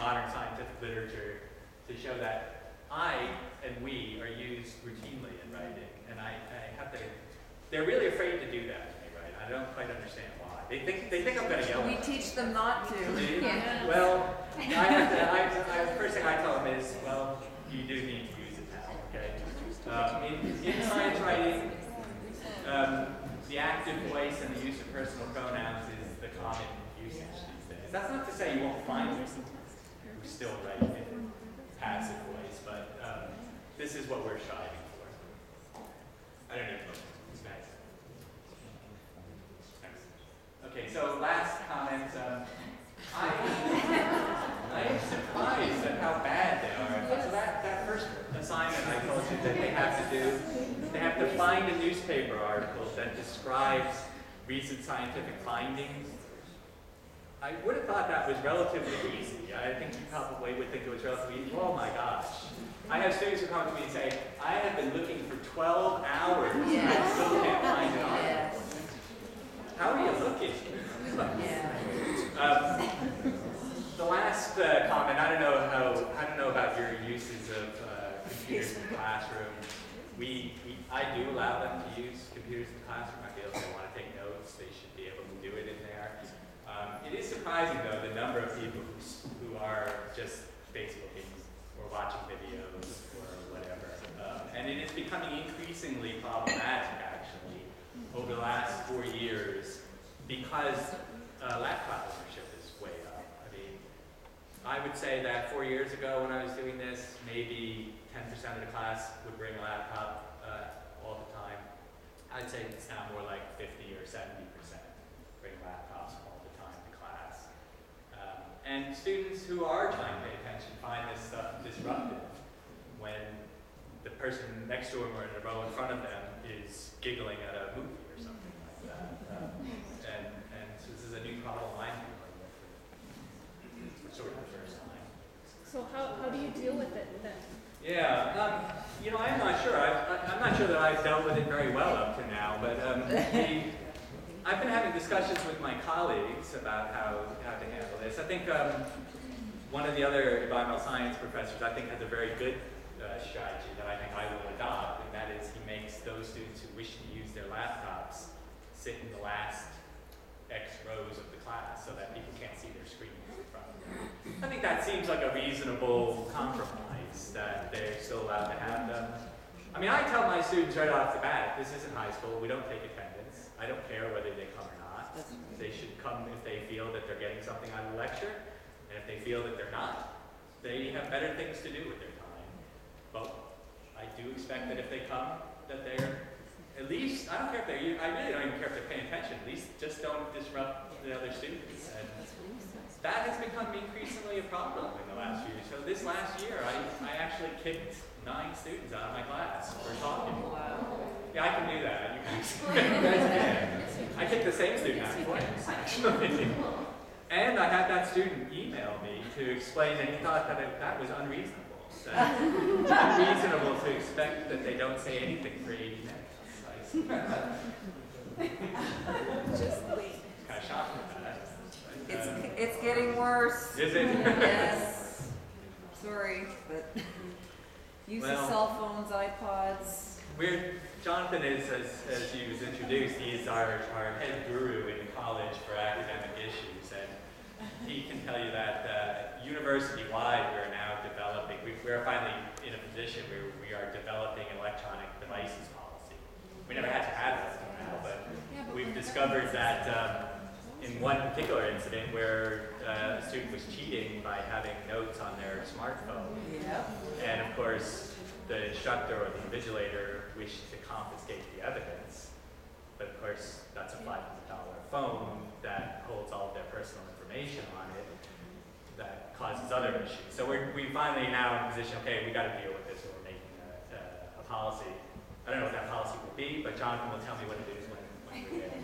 modern scientific literature to show that I and we are used routinely in writing, and I have to, they're really afraid to do that to me, right? I don't quite understand why. They think I'm going to yell at them. We teach them not to. Yeah. Well, the first thing I tell them is, well, you do need to use it now, okay? In science writing, the active voice and the use of personal pronouns is the common usage these days. That's not to say you won't find people who still write in passive voice, but this is what we're striving for. I don't know. Thanks. Okay, so last comment. I am surprised at how bad they are. So that first assignment I told you that they have to do, they have to find a newspaper article that describes recent scientific findings. I would have thought that was relatively easy. I think you probably would think it was relatively easy. Oh my gosh. I have students who come to me and say, I have been looking for 12 hours and I still can't find an article. How are you looking? The last comment, I don't know about your uses of computers in the classroom. I do allow them to use computers in the classroom. I feel if they want to take notes, they should be able to do it in there. It is surprising, though, the number of people who are just Facebooking or watching videos or whatever. And it is becoming increasingly problematic, actually, over the last 4 years because laptop ownership is way up. I mean, I would say that 4 years ago when I was doing this, maybe 10% of the class would bring a laptop all the time. I'd say it's now more like 50 or 70% bring laptops all the time to class. And students who are trying to pay attention find this stuff disruptive when the person next to them or in the row in front of them is giggling at a movie or something like that. And so this is a new problem I'm dealing with for sort of the first time. So how do you deal with it then? Yeah, I'm not sure. I'm not sure that I've dealt with it very well up to now, but I've been having discussions with my colleagues about how to handle this. I think one of the other environmental science professors, I think, has a very good strategy that I think I will adopt, and that is he makes those students who wish to use their laptops sit in the last X rows of the class so that people can't see their screens in front of them. I think that seems like a reasonable compromise, that they're still allowed to have them. I mean, I tell my students right off the bat, this isn't high school, we don't take attendance. I don't care whether they come or not. They should come if they feel that they're getting something out of the lecture, and if they feel that they're not, they have better things to do with their time. But I do expect that if they come, that they're at least, I don't care if I really don't even care if they're paying attention, at least just don't disrupt the other students. And that has become increasingly a problem in the last few years. So this last year, I actually kicked 9 students out of my class for talking. Yeah, I can do that. You guys can. I kicked the same student out twice, actually. And I had that student email me to explain that he thought that that was unreasonable. That it's unreasonable to expect that they don't say anything for 80 minutes. Just wait. Kind of shocked at that. It's getting worse. Is it? Yes. Sorry, but use of cell phones, iPods. Jonathan is, as he was introduced, he is our head guru in the college for academic issues, and he can tell you that university-wide we're now developing, we're finally in a position where we are developing an electronic devices policy. We never had to have that until now, but we've discovered that in one particular incident where a student was cheating by having notes on their smartphone, and of course the instructor or the invigilator wished to confiscate the evidence, but of course that's a $500 phone that holds all of their personal information on it that causes other issues. So we finally now in a position, okay, we got to deal with this, so we're making a policy. I don't know what that policy will be, but Jonathan will tell me what it is when we're there.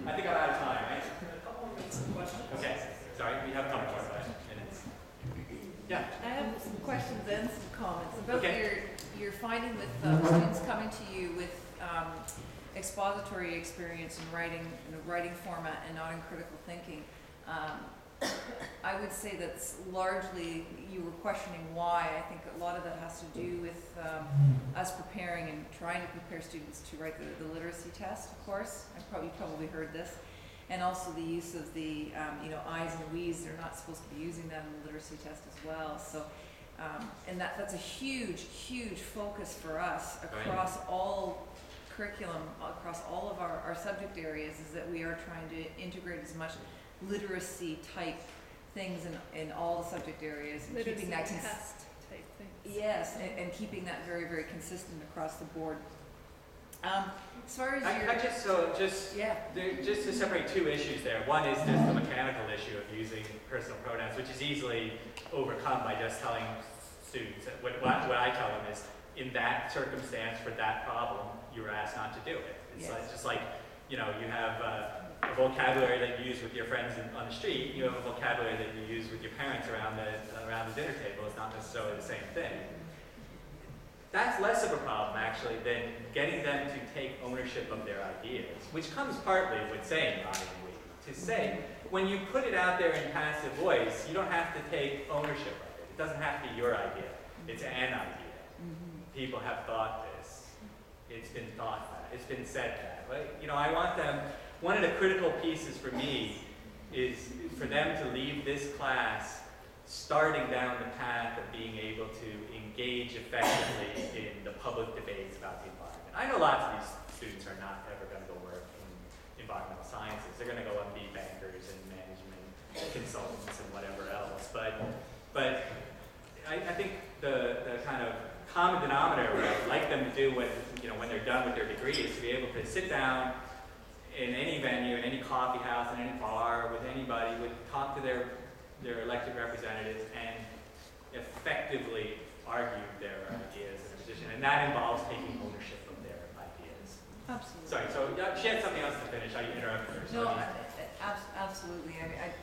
I think I'm out of time, right? Okay, sorry, we have a couple more minutes. Yeah. I have some questions and some comments about your finding with students coming to you with expository experience in writing format and not in critical thinking. I would say that's largely, you were questioning why. I think a lot of that has to do with us preparing and trying to prepare students to write the literacy test, of course. You probably heard this. And also the use of the, I's and we's. They're not supposed to be using that in the literacy test as well. So, and that's a huge, huge focus for us across all curriculum, across all of our subject areas, is that we are trying to integrate as much literacy type things in all the subject areas, and Literacy keeping that test type things. yes, and keeping that very, very consistent across the board. As far as just to separate two issues there. One is just the mechanical issue of using personal pronouns, which is easily overcome by just telling students that what I tell them is, in that circumstance for that problem, you were asked not to do it. It's just like, you have a vocabulary that you use with your friends on the street. You have a vocabulary that you use with your parents around the dinner table. It's not necessarily the same thing. That's less of a problem, actually, than getting them to take ownership of their ideas, which comes partly with saying I and we. To say, when you put it out there in passive voice, you don't have to take ownership of it. It doesn't have to be your idea. It's an idea. People have thought this. It's been thought that. It's been said that. Right? I want them, one of the critical pieces for me is for them to leave this class starting down the path of being able to engage effectively in the public debates about the environment. I know lots of these students are not ever going to go work in environmental sciences. They're going to go and be bankers and management consultants and whatever else. But I think the kind of common denominator what I'd like them to do when they're done with their degree is to be able to sit down in any venue, in any coffee house, in any bar, with anybody, talk to their elected representatives and effectively argue their ideas and position. And that involves taking ownership of their ideas. Absolutely. Sorry, so she had something else to finish. I interrupted her. No, absolutely.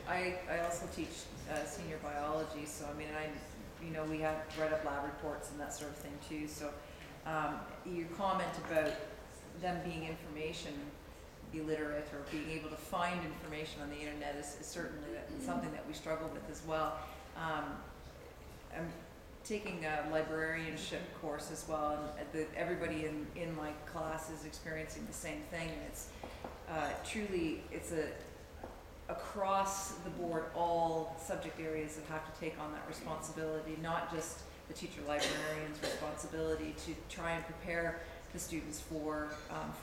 I also teach senior biology, so we have read up lab reports and that sort of thing too. So your comment about them being information illiterate or being able to find information on the internet is certainly something that we struggle with as well. I'm taking a librarianship course as well, and everybody in my class is experiencing the same thing. And it's truly, it's across the board, all subject areas that have to take on that responsibility, not just the teacher librarian's responsibility to try and prepare the students for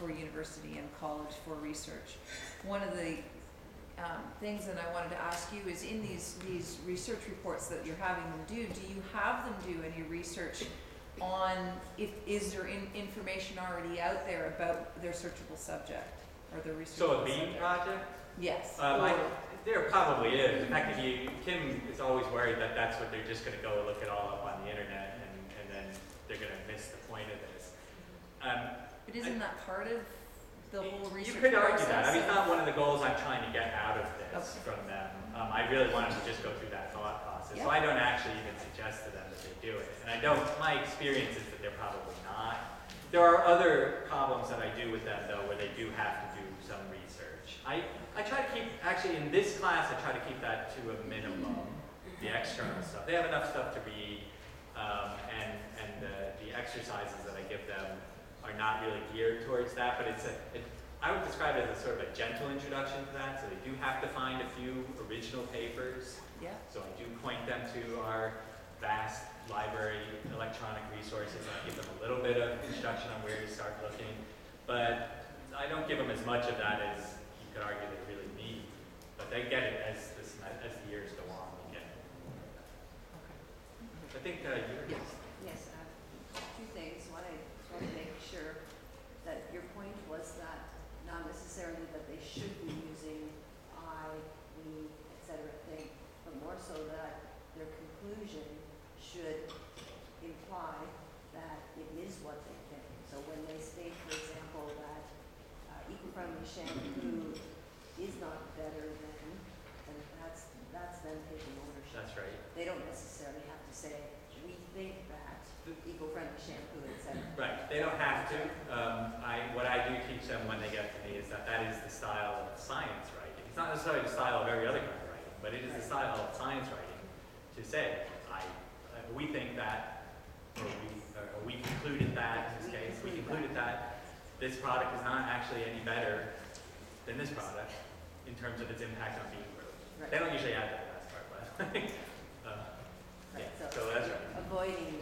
university and college for research. One of the things that I wanted to ask you is, in these research reports that you're having them do you have them do any research on is there information already out there about their searchable subject or their research? So a beam project? Yes. There probably is. In fact, Kim is always worried that that's what they're just going to go look it all up on the internet and then they're going to miss the point of this. But isn't that part of the whole research You could argue process? that. It's not one of the goals I'm trying to get out of this from them. I really wanted to just go through that thought process. So I don't actually even suggest to them that they do it. And my experience is that they're probably not. There are other problems that I do with them, though, where they do have to do some research. I try to keep, actually in this class, I try to keep that to a minimum, the external stuff. They have enough stuff to read, and the exercises that I give them are not really geared towards that, but I would describe it as a sort of a gentle introduction to that, so they do have to find a few original papers. Yeah. So I do point them to our vast library, electronic resources. I give them a little bit of instruction on where to start looking, but I don't give them as much of that as you could argue they really need. But they get it as the years go on. They get it. Okay. I think Yes. Yes, two things. One, I want to make sure that your point was that not necessarily that they should be using I, we, etc. thing, but more so that their conclusion should imply that it is what they think. So when they state, for example, that eco-friendly shampoo is not better than, and that's them taking ownership. That's right. They don't necessarily have to say, we think that eco-friendly shampoo, etc. Right, they don't have to. What I do teach them when they get to me is that is the style of science writing. It's not necessarily the style of every other kind of writing, but it is the style of science writing to say, we think that, or we concluded that, in this case, we concluded that this product is not actually any better than this product in terms of its impact on being growth. Right. They don't usually add that last part, but yeah, Right, so that's right. Avoiding